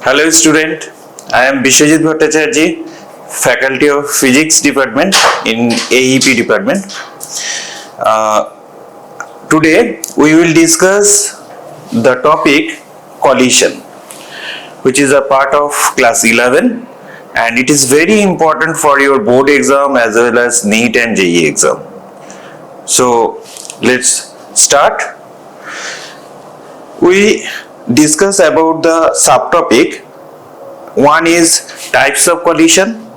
Hello student, I am Bishwajit Bhattacharjee, Faculty of Physics Department in AEP Department. Today we will discuss the topic collision, which is a part of class 11, and it is very important for your board exam as well as NEET and JEE exam. So let's start. We discuss about the subtopic. One is types of collision,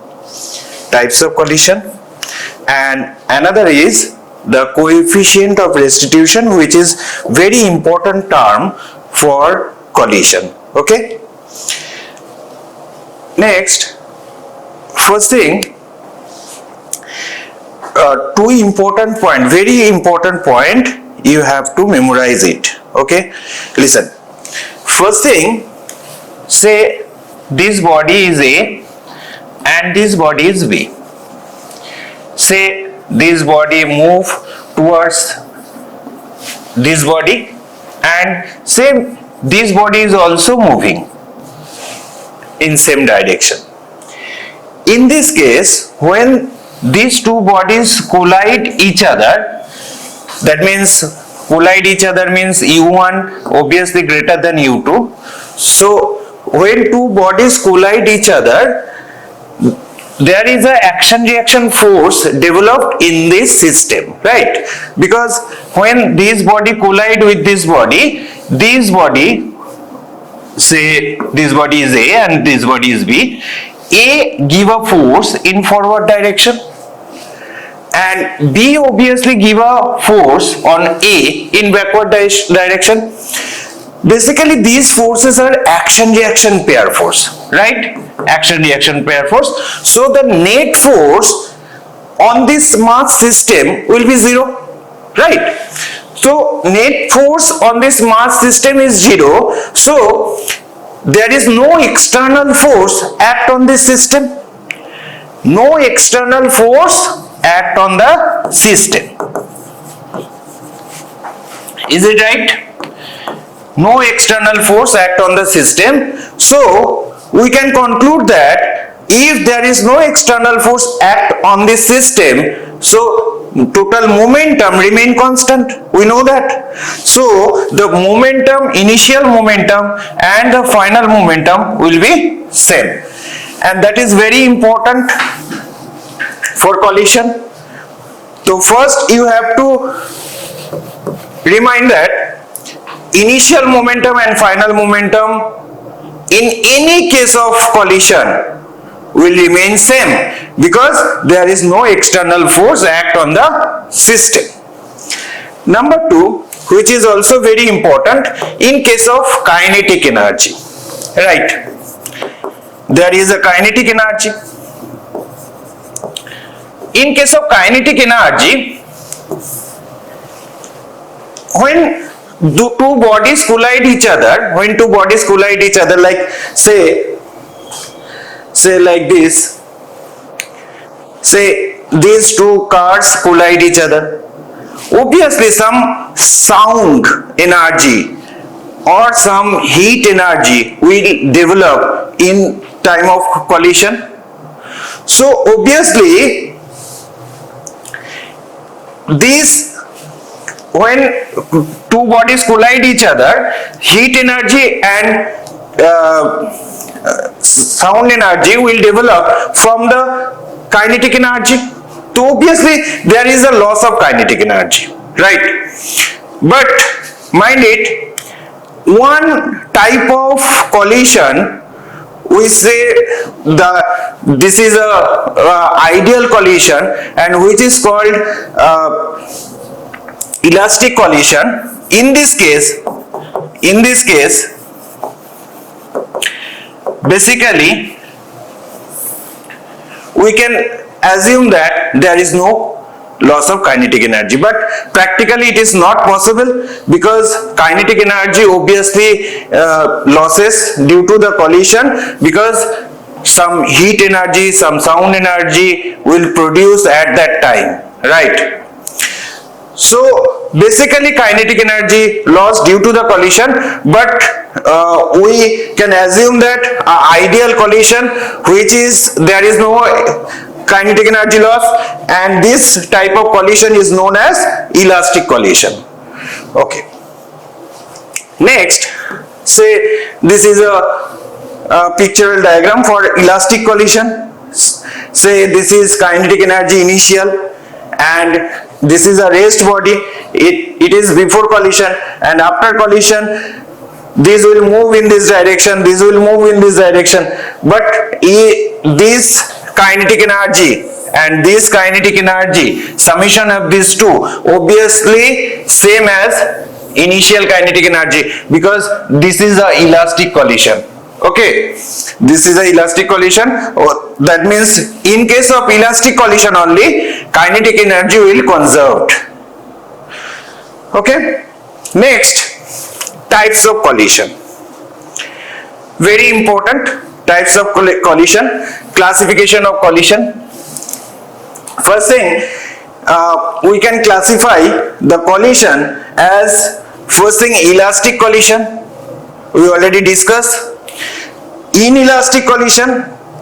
and another is the coefficient of restitution, which is very important term for collision. Okay. Next, first thing, two important point, very important point, you have to memorize it. Okay, listen. First thing, say this body is A and this body is B. Say this body move towards this body, and say this body is also moving in same direction. In this case, when these two bodies collide each other, that means collide each other means U1 obviously greater than U2. So when two bodies collide each other, there is a action reaction force developed in this system, right? Because when this body collide with this body, say this body is A and this body is B, A give a force in forward direction and B obviously give a force on A in backward direction. Basically these forces are action reaction pair force, right? Action reaction pair force. So the net force on this mass system will be 0, right? So net force on this mass system is 0. So there is no external force act on this system. No external force act on the system. Is it right? No external force act on the system. So we can conclude that if there is no external force act on this system, so total momentum remain constant. We know that. So the momentum, initial momentum and the final momentum will be same. And that is very important for collision. So first you have to remind that initial momentum and final momentum in any case of collision will remain same because there is no external force act on the system. Number 2, which is also very important in case of kinetic energy, right? There is a kinetic energy. In case of kinetic energy, when two bodies collide each other, like say like this, say these two cars collide each other, obviously some sound energy or some heat energy will develop in time of collision. So obviously when two bodies collide each other, heat energy and sound energy will develop from the kinetic energy. So obviously there is a loss of kinetic energy, right? But mind it, one type of collision, we say this is a ideal collision, and which is called elastic collision. In this case, basically we can assume that there is no loss of kinetic energy, but practically it is not possible because kinetic energy obviously losses due to the collision, because some heat energy, some sound energy will produce at that time, right? So basically kinetic energy loss due to the collision, but we can assume that ideal collision, which is there is no kinetic energy loss, and this type of collision is known as elastic collision. Okay. Next, say this is a pictorial diagram for elastic collision. Say this is kinetic energy initial, and this is a rest body. It is before collision, and after collision this will move in this direction, this will move in this direction, but this kinetic energy and this kinetic energy, summation of these two, obviously same as initial kinetic energy, because this is a elastic collision. Okay, this is a elastic collision. That means in case of elastic collision only, kinetic energy will conserved. Okay. Next, types of collision. Very important, types of collision, classification of collision. First thing, we can classify the collision as, first thing, elastic collision. We already discussed. Inelastic collision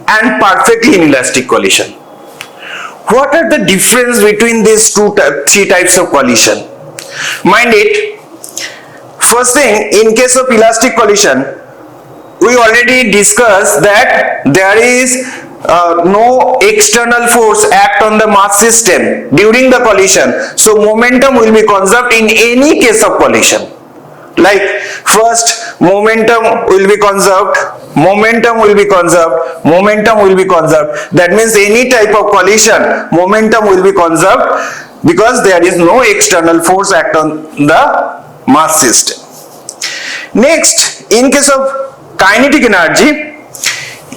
and perfectly inelastic collision. What are the difference between these three types of collision? Mind it, first thing, in case of elastic collision, we already discussed that there is no external force act on the mass system during the collision, so momentum will be conserved in any case of collision. Like first, momentum will be conserved, momentum will be conserved, momentum will be conserved. That means any type of collision, momentum will be conserved because there is no external force act on the mass system. Next, in case of kinetic energy,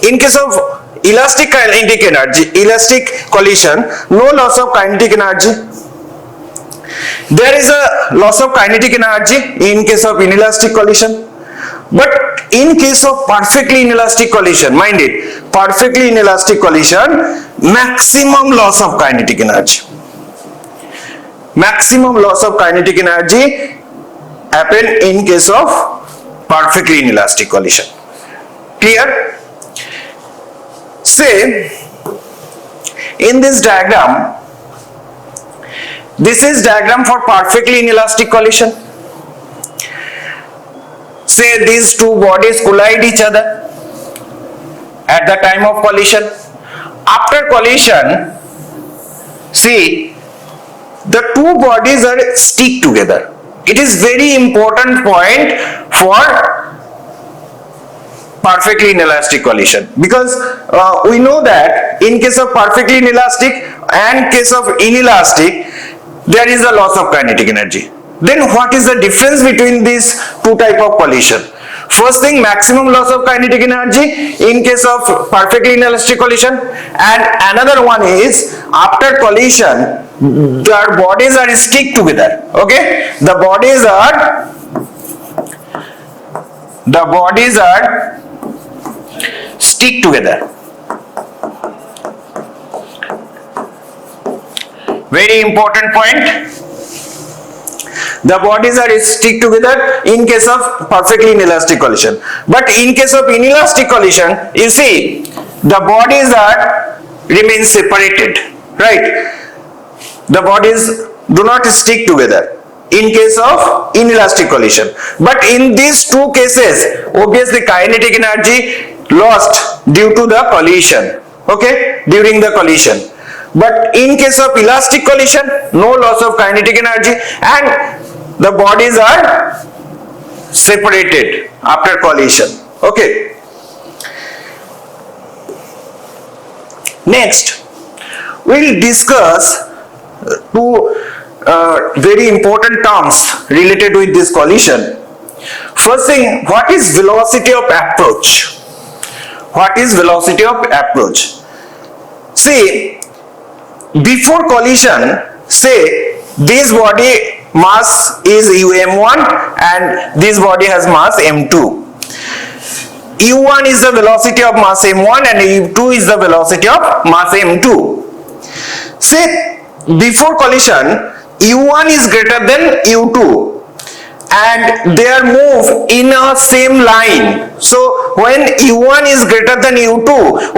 in case of elastic kinetic energy, elastic collision, no loss of kinetic energy. There is a loss of kinetic energy in case of inelastic collision, but in case of perfectly inelastic collision, mind it, perfectly inelastic collision, maximum loss of kinetic energy. Maximum loss of kinetic energy happen in case of perfectly inelastic collision. Clear? Say, in this diagram, this is diagram for perfectly inelastic collision. Say these two bodies collide each other at the time of collision. After collision, see, the two bodies are stick together. It is very important point for perfectly inelastic collision, because we know that in case of perfectly inelastic and case of inelastic, there is a loss of kinetic energy. Then what is the difference between these two type of collision? First thing, maximum loss of kinetic energy in case of perfectly inelastic collision, and another one is after collision their bodies are stick together. Okay, the bodies are stick together. Very important point. The bodies are stick together in case of perfectly inelastic collision. But in case of inelastic collision, you see, the bodies remain separated, right? The bodies do not stick together in case of inelastic collision. But in these two cases, obviously kinetic energy lost due to the collision, okay, during the collision. But in case of elastic collision, no loss of kinetic energy and the bodies are separated after collision. Okay. Next, we'll discuss two very important terms related with this collision. First thing, what is velocity of approach? What is velocity of approach? See, before collision, say this body mass is um1 and this body has mass m2. u1 is the velocity of mass m1 and u2 is the velocity of mass m2. Say before collision, u1 is greater than u2 and they are moved in a same line. So when u1 is greater than u2,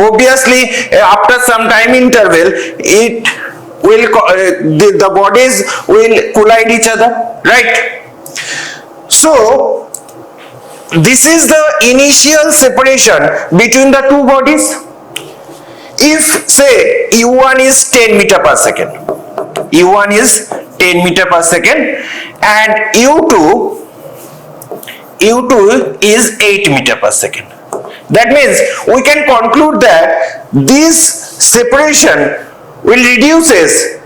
obviously after some time interval it will the bodies will collide each other, right? So this is the initial separation between the two bodies. If say u1 is 10 meter per second, u1 is 10 meter per second and u2 is 8 meter per second. That means we can conclude that this separation will reduces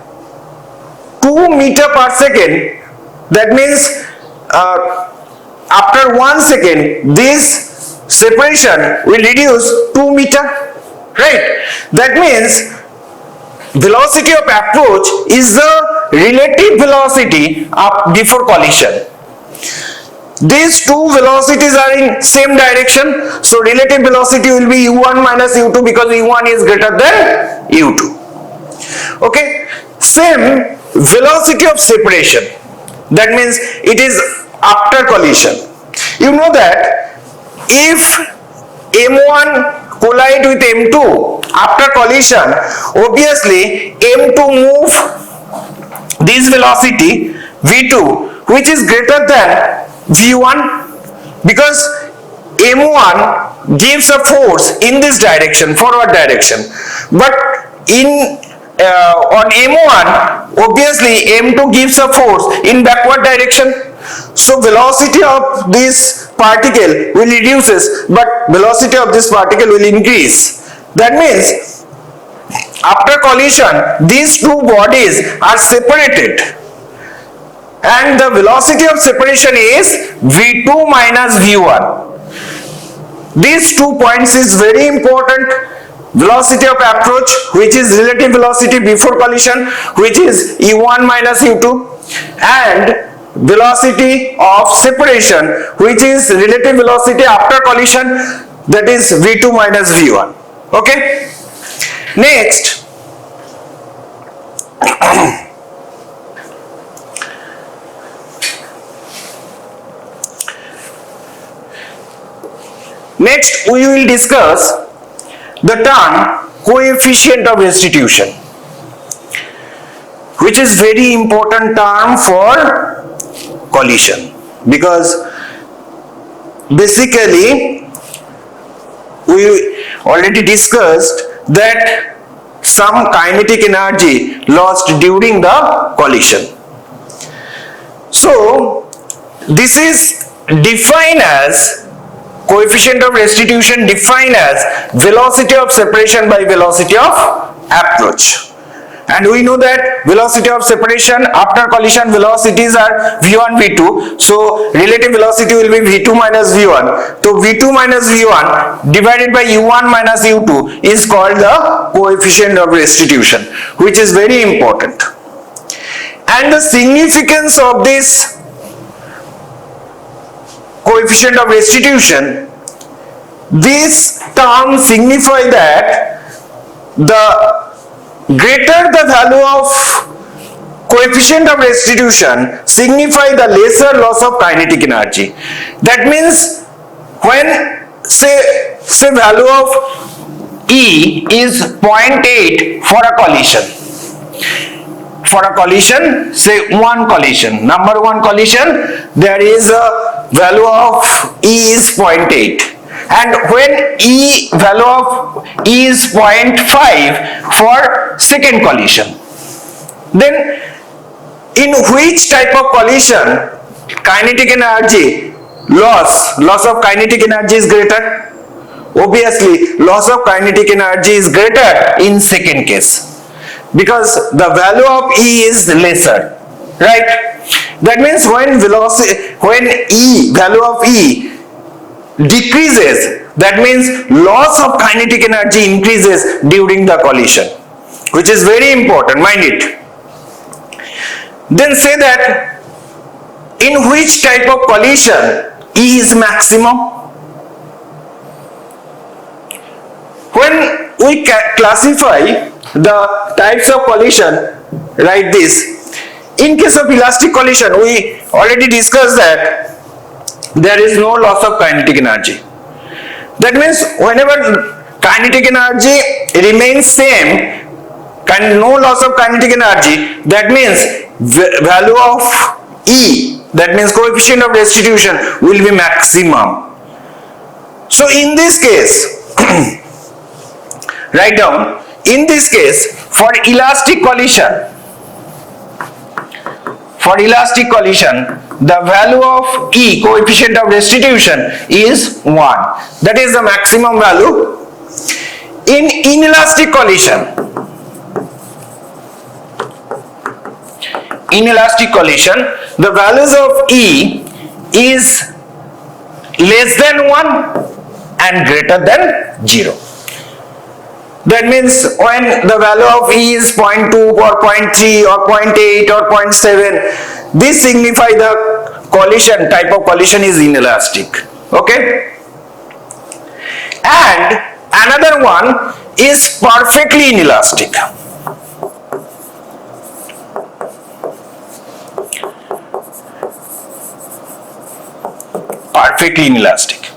2 meter per second. That means after 1 second this separation will reduce 2 meter, right? That means velocity of approach is the relative velocity before collision. These two velocities are in same direction, so relative velocity will be u1 minus u2 because u1 is greater than u2. Okay, same velocity of separation, that means it is after collision. You know that if m1 collide with m2 after collision, obviously m2 move this velocity v2 which is greater than v1 because m1 gives a force in this direction, forward direction, but in on m1 obviously m2 gives a force in backward direction. So velocity of this particle will reduces but velocity of this particle will increase. That means after collision these two bodies are separated and the velocity of separation is v2 minus v1. These 2 points is very important. Velocity of approach, which is relative velocity before collision, which is u1 minus u2, and velocity of separation, which is relative velocity after collision, that is v2 minus v1. Okay, next next we will discuss the term coefficient of restitution, which is very important term for collision because basically we already discussed that some kinetic energy lost during the collision. So this is defined as coefficient of restitution defined as velocity of separation by velocity of approach. And we know that velocity of separation after collision velocities are v1, v2. So relative velocity will be v2 minus v1. So v2 minus v1 divided by u1 minus u2 is called the coefficient of restitution, which is very important. And the significance of this coefficient of restitution, this term signify that the greater the value of coefficient of restitution signify the lesser loss of kinetic energy. That means when say value of E is 0.8 for a collision. For a collision, say one collision, number one collision, there is a value of E is 0.8. And when value of E is 0.5 for second collision, then in which type of collision kinetic energy loss of kinetic energy is greater? Obviously loss of kinetic energy is greater in second case because the value of E is lesser, right? That means when value of E decreases, that means loss of kinetic energy increases during the collision, which is very important, mind it. Then say that in which type of collision E is maximum? When we classify the types of collision, write this. in case of elastic collision, we already discussed that there is no loss of kinetic energy. That means whenever kinetic energy remains same, no loss of kinetic energy, that means value of E, that means coefficient of restitution, will be maximum. So in this case, write down, in this case, for elastic collision, the value of E, coefficient of restitution, is 1. That is the maximum value. In inelastic collision, the values of E is less than 1 and greater than 0. That means when the value of E is 0.2 or 0.3 or 0.8 or 0.7, this signify the collision, type of collision is inelastic. Okay? And another one is perfectly inelastic. Perfectly inelastic.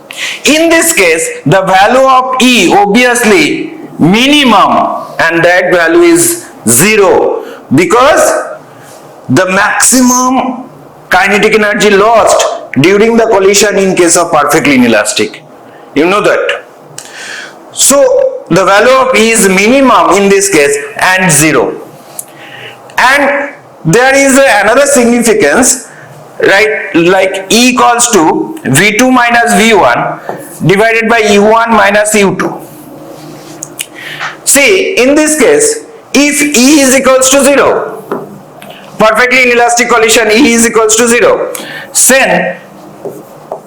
In this case, the value of E obviously minimum, and that value is 0, because the maximum kinetic energy lost during the collision in case of perfectly inelastic. You know that. So the value of E is minimum in this case and 0. And there is another significance, right? Like E equals to V2 minus V1 divided by U1 minus U2. See, in this case, if E is equals to 0, perfectly inelastic collision, E is equals to 0,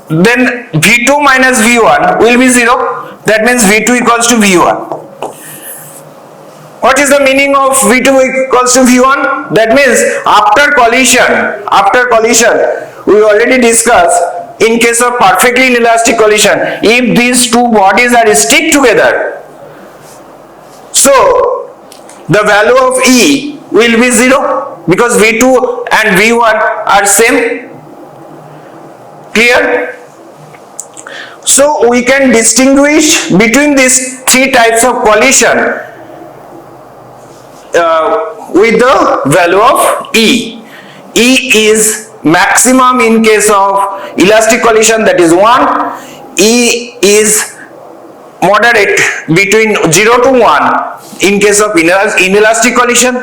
then V2 minus V1 will be 0. That means V2 equals to V1. What is the meaning of V2 equals to V1? That means after collision, we already discussed, in case of perfectly inelastic collision, if these two bodies are stick together, so the value of E will be 0, because V2 and V1 are same. Clear? So we can distinguish between these three types of collision with the value of E. E is maximum in case of elastic collision, that is 1. E is moderate between 0 to 1 in case of inelastic collision,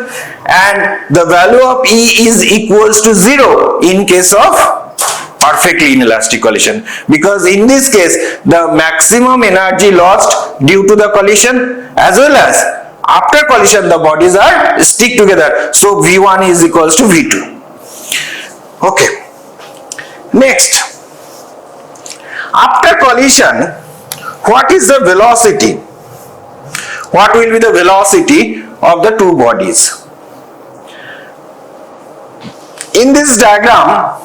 and the value of E is equals to 0 in case of perfectly inelastic collision, because in this case the maximum energy lost due to the collision as well as after collision the bodies are stick together, so V1 is equals to V2. Okay, next, after collision, what is the velocity? What will be the velocity of the two bodies? In this diagram,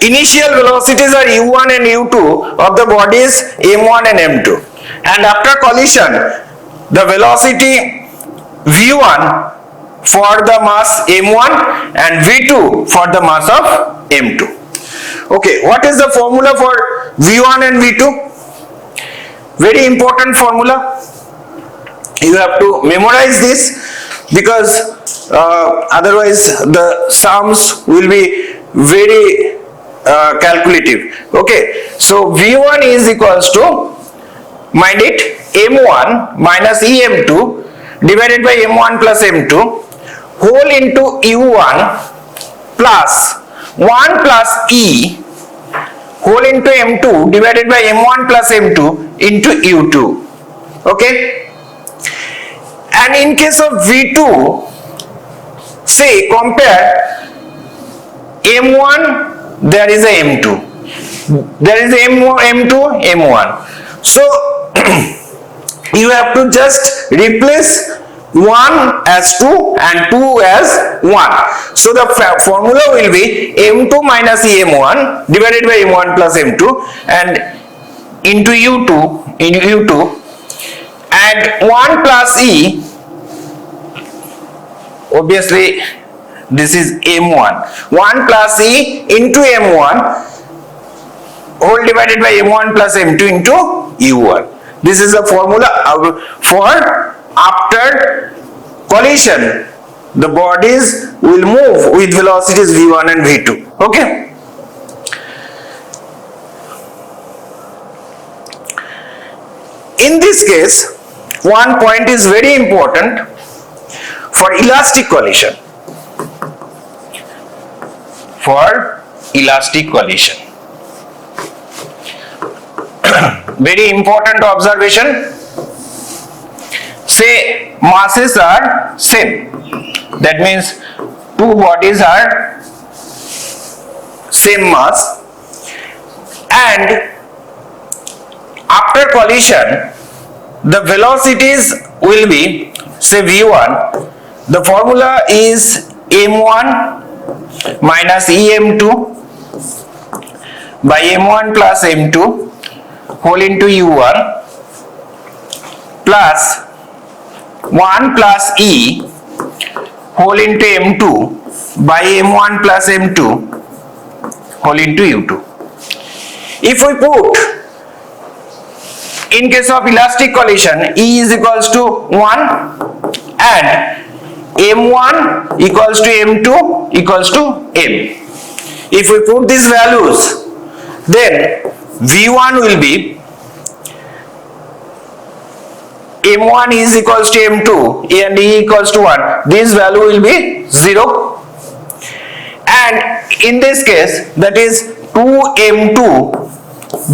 initial velocities are u1 and u2 of the bodies m1 and m2, and after collision the velocity v1 for the mass m1 and v2 for the mass of m2. Okay, what is the formula for v1 and v2? Very important formula. You have to memorize this, because otherwise the sums will be very calculative. Okay, so V1 is equals to, mind it, M1 minus EM2 divided by M1 plus M2 whole into U1 plus 1 plus E whole into M2 divided by M1 plus M2 into U2. Okay. And in case of V2, say compare M1, there is a M2, there is a M2, M1. So you have to just replace 1 as 2 and 2 as 1. So the formula will be M2 minus M1 divided by M1 plus M2 and into U2, and 1 plus E obviously this is m1, 1 plus e into m1 whole divided by m1 plus m2 into u1. This is the formula for after collision the bodies will move with velocities v1 and v2. Okay. In this case, one point is very important for elastic collision. For elastic collision. Very important observation. Say masses are same. That means two bodies are same mass, and after collision the velocities will be, say v1, the formula is m1 minus em2 by m1 plus m2 whole into u1 plus 1 plus e whole into m2 by m1 plus m2 whole into u2. If we put, in case of elastic collision, E is equals to 1 and m1 equals to m2 equals to m. If we put these values, then v1 will be m1 is equals to m2 and E equals to 1. This value will be 0. And in this case, that is 2m2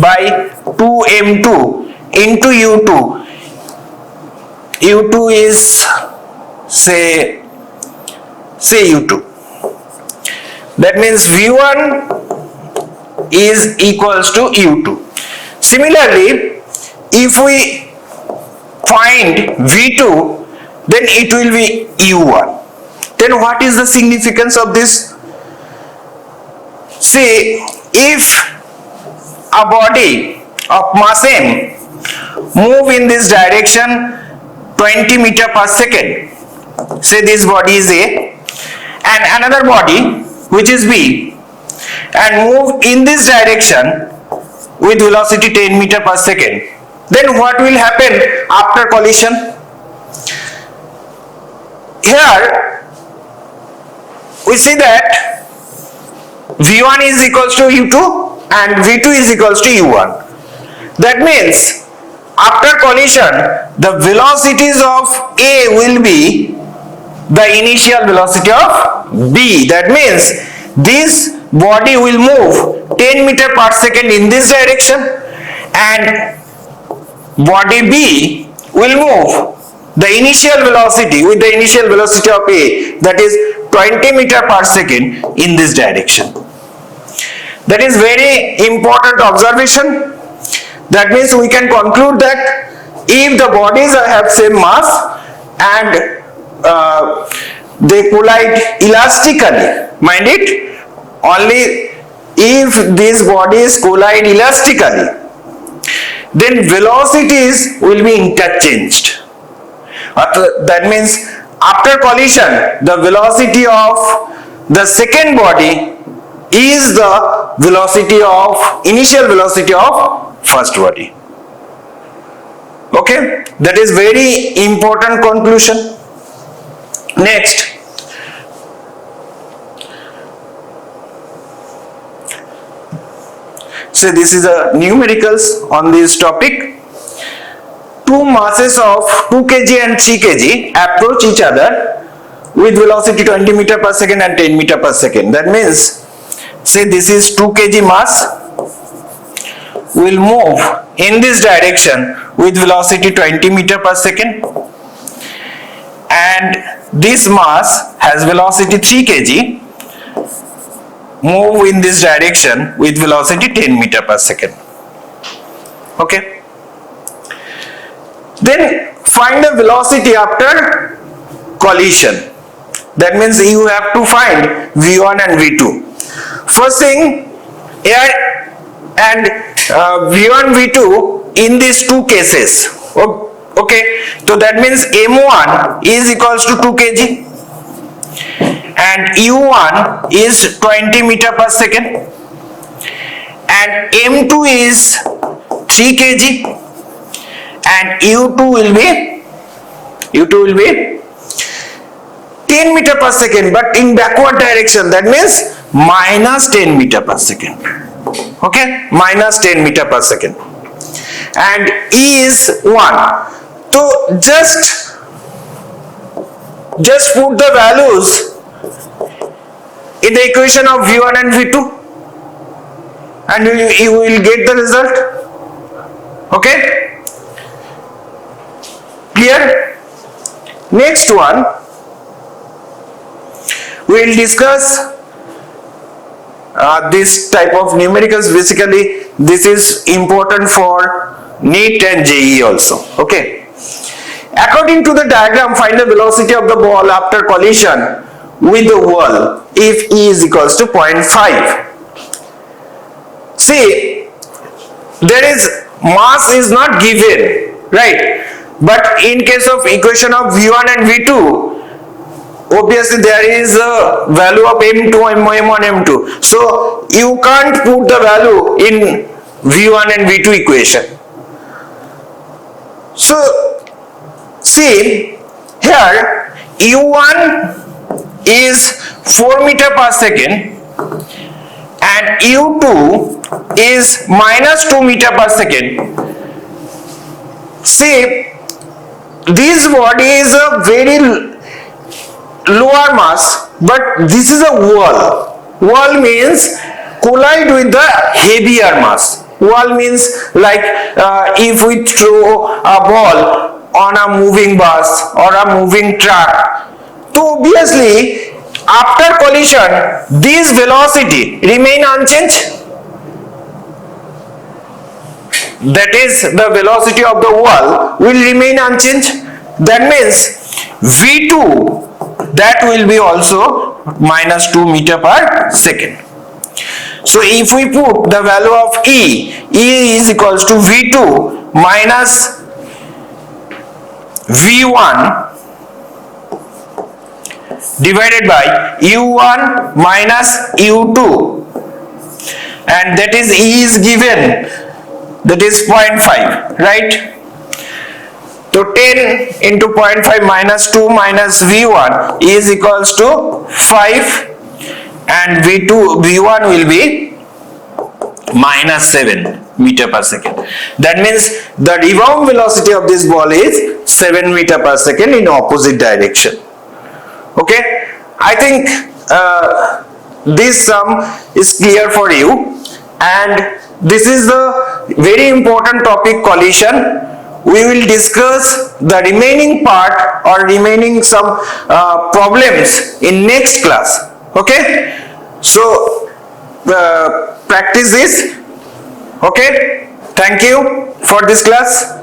by 2m2 into u2. u2 is say u2. That means v1 is equals to u2. Similarly, if we find v2, then it will be u1. Then what is the significance of this? See, if a body of mass m move in this direction 20 meter per second, say this body is A, and another body which is B, and move in this direction with velocity 10 meter per second, then what will happen after collision? Here we see that v1 is equals to u2 and v2 is equals to u1. That means after collision the velocities of A will be the initial velocity of B. That means this body will move 10 meter per second in this direction and body B will move the initial velocity with the initial velocity of A, that is 20 meter per second in this direction. That is very important observation. That means we can conclude that if the bodies have same mass and they collide elastically, mind it, only if these bodies collide elastically, then velocities will be interchanged. That means after collision the velocity of the second body is the velocity of initial velocity of first body. Okay, that is very important conclusion. Next, so this is a numericals on this topic. Two masses of 2 kg and 3 kg approach each other with velocity 20 meter per second and 10 meter per second. That means, say this is 2 kg mass will move in this direction with velocity 20 meter per second, and this mass has velocity 3 kg move in this direction with velocity 10 meter per second. Okay. Then find the velocity after collision. That means you have to find v1 and v2. First thing, here and v1 v2 in these two cases. Okay, so that means m1 is equals to 2 kg and u1 is 20 meter per second, and m2 is 3 kg, and u2 will be 10 meter per second, but in backward direction, that means minus 10 meter per second. Okay, minus 10 meter per second, and E is 1. So just put the values in the equation of V1 and V2, and you will get the result. Okay, clear? Next one, we will discuss this type of numericals. Basically, this is important for NEET and JEE also. Okay. According to the diagram, find the velocity of the ball after collision with the wall if E is equals to 0.5. See, there is mass is not given, right? But in case of equation of V1 and V2, obviously there is a value of M2, M1, M2. So you can't put the value in V1 and V2 equation. So see here, U1 is 4 meter per second and U2 is minus 2 meter per second. See, this body is a very lower mass, but this is a wall. Wall means collide with the heavier mass. Wall means like if we throw a ball on a moving bus or a moving truck, so obviously after collision this velocity remain unchanged. That is, the velocity of the wall will remain unchanged. That means V2, that will be also minus 2 meter per second. So if we put the value of E is equals to V2 minus V1 divided by U1 minus U2, and that is E is given, that is 0.5, right? So 10 into 0.5 minus 2 minus V1 is equals to 5, and V1 will be minus 7 meter per second. That means the rebound velocity of this ball is 7 meter per second in opposite direction. Okay, I think this sum is clear for you, and this is the very important topic, collision. We will discuss the remaining part or remaining some problems in next class. Okay, so practice this. Okay, thank you for this class.